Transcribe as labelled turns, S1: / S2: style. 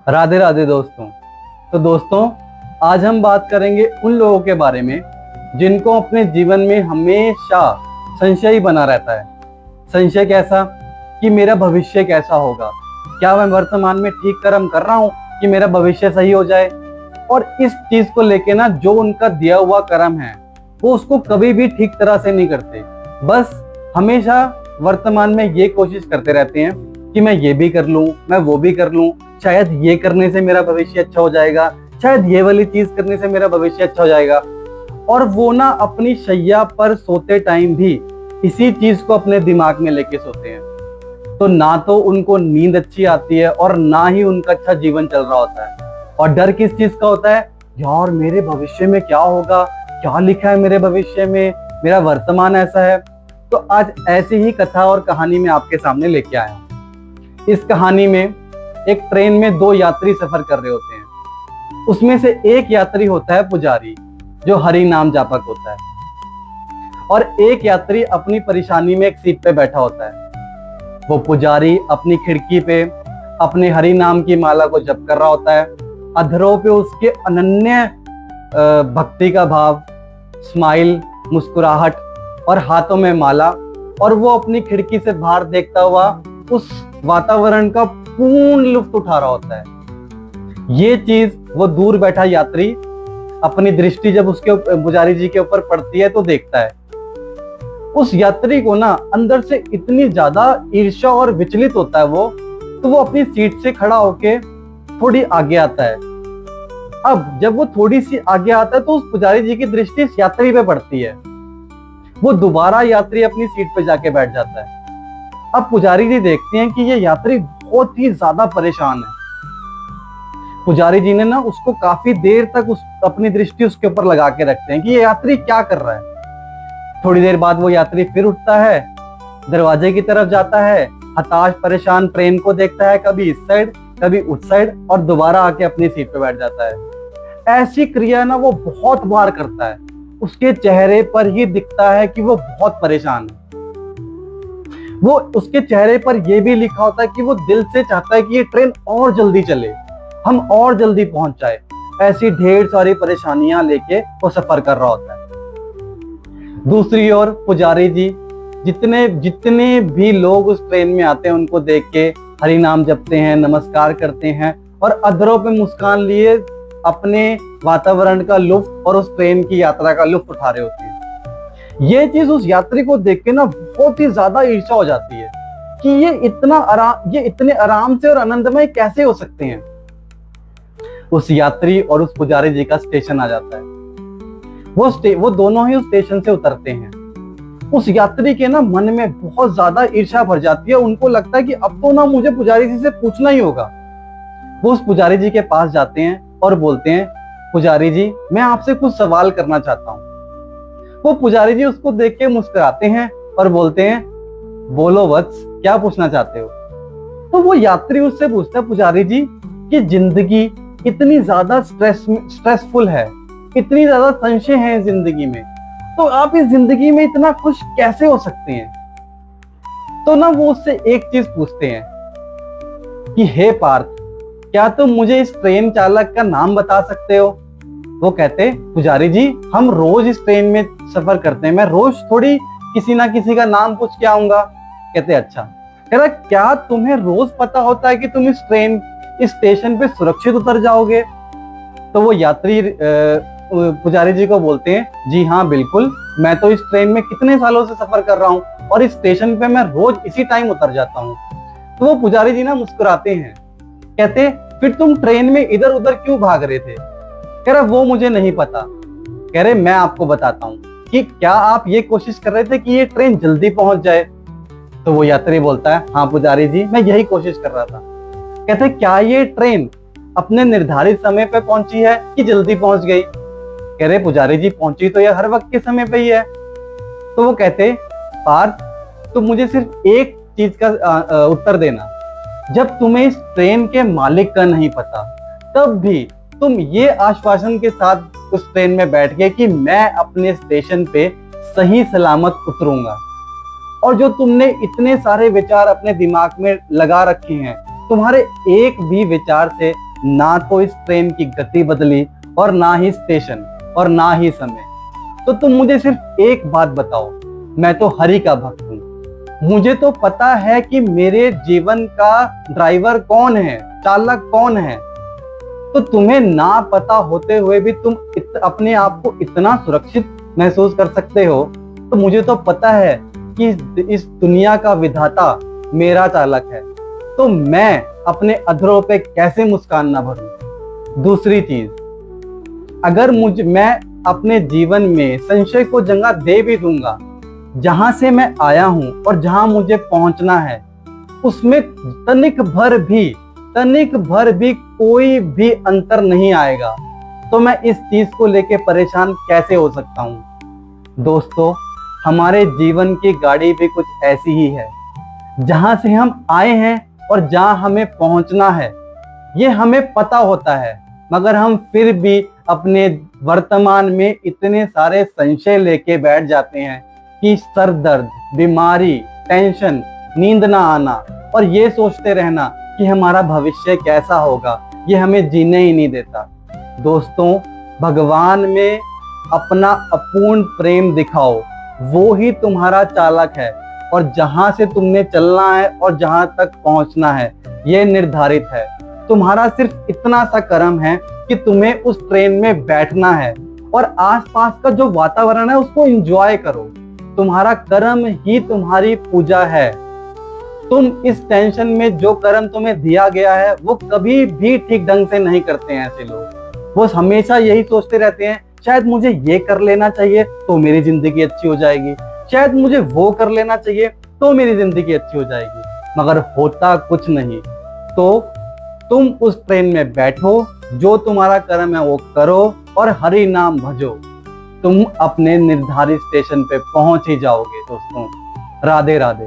S1: राधे राधे दोस्तों। तो दोस्तों, आज हम बात करेंगे उन लोगों के बारे में जिनको अपने जीवन में हमेशा संशय ही बना रहता है। संशय कैसा? कि मेरा भविष्य कैसा होगा, क्या मैं वर्तमान में ठीक कर्म कर रहा हूँ कि मेरा भविष्य सही हो जाए। और इस चीज को लेके ना, जो उनका दिया हुआ कर्म है वो उसको कभी भी ठीक तरह से नहीं करते। बस हमेशा वर्तमान में ये कोशिश करते रहते हैं कि मैं ये भी कर लूं, मैं वो भी कर लूं, शायद ये करने से मेरा भविष्य अच्छा हो जाएगा, शायद ये वाली चीज करने से मेरा भविष्य अच्छा हो जाएगा। और वो ना अपनी शैया पर सोते टाइम भी इसी चीज को अपने दिमाग में लेके सोते हैं। तो ना तो उनको नींद अच्छी आती है और ना ही उनका अच्छा जीवन चल रहा होता है। और डर किस चीज का होता है? यार मेरे भविष्य में क्या होगा, क्या लिखा है मेरे भविष्य में, मेरा वर्तमान ऐसा है। तो आज ऐसी ही कथा और कहानी में आपके सामने लेके आया हूं। इस कहानी में एक ट्रेन में दो यात्री सफर कर रहे होते हैं। उसमें से एक यात्री होता है पुजारी, जो हरि नाम जापक होता है, और एक यात्री अपनी परेशानी में एक सीट पे बैठा होता है। वो पुजारी अपनी खिड़की पे अपने हरि नाम की माला को जप कर रहा होता है। अधरों पे उसके अनन्य भक्ति का भाव, स्माइल, मुस्कुराहट और हाथों में माला, और वो अपनी खिड़की से बाहर देखता हुआ उस वातावरण का पूर्ण लुत्फ उठा रहा होता है। ये चीज वो दूर बैठा यात्री अपनी दृष्टि जब उसके पुजारी जी के ऊपर पड़ती है तो देखता है। उस यात्री को ना अंदर से इतनी ज्यादा ईर्ष्या और विचलित होता है वो, तो वो अपनी सीट से खड़ा होके थोड़ी आगे आता है। अब जब वो थोड़ी सी आगे आता है तो उस पुजारी जी की दृष्टि इस यात्री पे पड़ती है। वो दोबारा यात्री अपनी सीट पे जाके बैठ जाता है। अब पुजारी जी देखते हैं कि ये यात्री बहुत ही ज्यादा परेशान है। पुजारी जी ने ना उसको काफी देर तक अपनी दृष्टि उसके ऊपर लगा के रखते हैं कि ये यात्री क्या कर रहा है। थोड़ी देर बाद वो यात्री फिर उठता है, दरवाजे की तरफ जाता है, हताश परेशान ट्रेन को देखता है, कभी इस साइड कभी उस साइड, और दोबारा आके अपनी सीट पे बैठ जाता है। ऐसी क्रिया ना वो बहुत बार करता है। उसके चेहरे पर ही दिखता है कि वो बहुत परेशान है। वो उसके चेहरे पर यह भी लिखा होता है कि वो दिल से चाहता है कि ये ट्रेन और जल्दी चले, हम और जल्दी पहुंच जाए। ऐसी ढेर सारी परेशानियां लेके वो सफर कर रहा होता है। दूसरी ओर पुजारी जी, जितने जितने भी लोग उस ट्रेन में आते हैं उनको देख के हरि नाम जपते हैं, नमस्कार करते हैं और अधरों पे मुस्कान लिए अपने वातावरण का लुत्फ और उस ट्रेन की यात्रा का लुत्फ उठा रहे होते हैं। ये चीज उस यात्री को देख के ना बहुत ही ज्यादा ईर्ष्या हो जाती है कि ये इतने आराम से और आनंदमय कैसे हो सकते हैं। उस यात्री और उस पुजारी जी का स्टेशन आ जाता है। वो दोनों ही उस स्टेशन से उतरते हैं। उस यात्री के ना मन में बहुत ज्यादा ईर्ष्या भर जाती है। उनको लगता है कि अब तो ना मुझे पुजारी जी से पूछना ही होगा। वो उस पुजारी जी के पास जाते हैं और बोलते हैं, पुजारी जी मैं आपसे कुछ सवाल करना चाहता हूँ। वो पुजारी जी उसको देख के मुस्कुराते हैं और बोलते हैं, बोलो वत्स, क्या पूछना चाहते हो। तो वो यात्री उससे पूछता है, पुजारी जी कि जिंदगी इतनी ज्यादा स्ट्रेसफुल है, इतनी ज्यादा संशय है जिंदगी में, तो आप इस जिंदगी में इतना खुश कैसे हो सकते हैं। तो ना वो उससे एक चीज पूछते हैं कि हे पार्थ, क्या तुम मुझे इस ट्रेन चालक का नाम बता सकते हो। वो कहते, पुजारी जी हम रोज इस ट्रेन में सफर करते हैं, मैं रोज थोड़ी किसी ना किसी का नाम पूछ के आऊंगा। कहते अच्छा। कह रहा, क्या तुम्हें रोज पता होता है कि तुम इस स्टेशन पे सुरक्षित उतर जाओगे। तो वो यात्री पुजारी जी को बोलते हैं, जी हाँ बिल्कुल, मैं तो इस ट्रेन में कितने सालों से सफर कर रहा हूँ और इस स्टेशन पे मैं रोज इसी टाइम उतर जाता हूँ। तो वो पुजारी जी ना मुस्कुराते हैं, कहते फिर तुम ट्रेन में इधर उधर क्यों भाग रहे थे। कह रहा, वो मुझे नहीं पता। कह रहे, मैं आपको बताता हूँ कि क्या आप ये कोशिश कर रहे थे कि ये ट्रेन जल्दी पहुंच जाए। तो वो यात्री बोलता है, हाँ पुजारी जी मैं यही कोशिश कर रहा था। कहते, क्या ये ट्रेन अपने निर्धारित समय पे पहुंची है कि जल्दी पहुंच गई। कह रहे, पुजारी जी पहुंची तो यह हर वक्त के समय पे ही है। तो वो कहते, पार्थ तुम मुझे सिर्फ एक चीज का उत्तर देना, जब तुम्हें इस ट्रेन के मालिक का नहीं पता तब भी तुम ये आश्वासन के साथ उस ट्रेन में बैठ गए कि मैं अपने स्टेशन पे सही सलामत उतरूंगा, और जो तुमने इतने सारे विचार अपने दिमाग में लगा रखे हैं, तुम्हारे एक भी विचार से ना तो इस ट्रेन की गति बदली और ना ही स्टेशन और ना ही समय। तो तुम मुझे सिर्फ एक बात बताओ, मैं तो हरि का भक्त हूँ, मुझे तो पता है कि मेरे जीवन का ड्राइवर कौन है, चालक कौन है। तो तुम्हें ना पता होते हुए भी तुम अपने आप को इतना सुरक्षित महसूस कर सकते हो, तो मुझे तो पता है कि इस दुनिया का विधाता मेरा चालक है, तो मैं अपने अधरों पे कैसे मुस्कान ना भरूं। दूसरी चीज, अगर मैं अपने जीवन में संशय को जगह दे भी दूंगा, जहां से मैं आया हूं और जहां मुझे पहुंचना है, उसमें तनिक भर भी कोई भी अंतर नहीं आएगा, तो मैं इस चीज को लेके परेशान कैसे हो सकता हूं। दोस्तों, हमारे जीवन की गाड़ी भी कुछ ऐसी ही है, जहां से हम आए हैं और जहां हमें पहुंचना है ये हमें पता होता है, मगर हम फिर भी अपने वर्तमान में इतने सारे संशय लेके बैठ जाते हैं कि सर दर्द, बीमारी, टेंशन, नींद ना आना और ये सोचते रहना कि हमारा भविष्य कैसा होगा, ये हमें जीने ही नहीं देता। दोस्तों, भगवान में अपना अपूर्ण प्रेम दिखाओ, वो ही तुम्हारा चालक है, और जहां से तुमने चलना है और जहां तक पहुंचना है ये निर्धारित है। तुम्हारा सिर्फ इतना सा कर्म है कि तुम्हें उस ट्रेन में बैठना है और आसपास का जो वातावरण है उसको एंजॉय करो। तुम्हारा कर्म ही तुम्हारी पूजा है। तुम इस टेंशन में जो कर्म तुम्हें दिया गया है वो कभी भी ठीक ढंग से नहीं करते हैं ऐसे लोग। वो हमेशा यही सोचते रहते हैं, शायद मुझे ये कर लेना चाहिए तो मेरी जिंदगी अच्छी हो जाएगी, शायद मुझे वो कर लेना चाहिए तो मेरी जिंदगी अच्छी हो जाएगी, मगर होता कुछ नहीं। तो तुम उस ट्रेन में बैठो, जो तुम्हारा कर्म है वो करो और हरि नाम भजो। तुम अपने निर्धारित स्टेशन पे पहुंच ही जाओगे। दोस्तों, राधे राधे।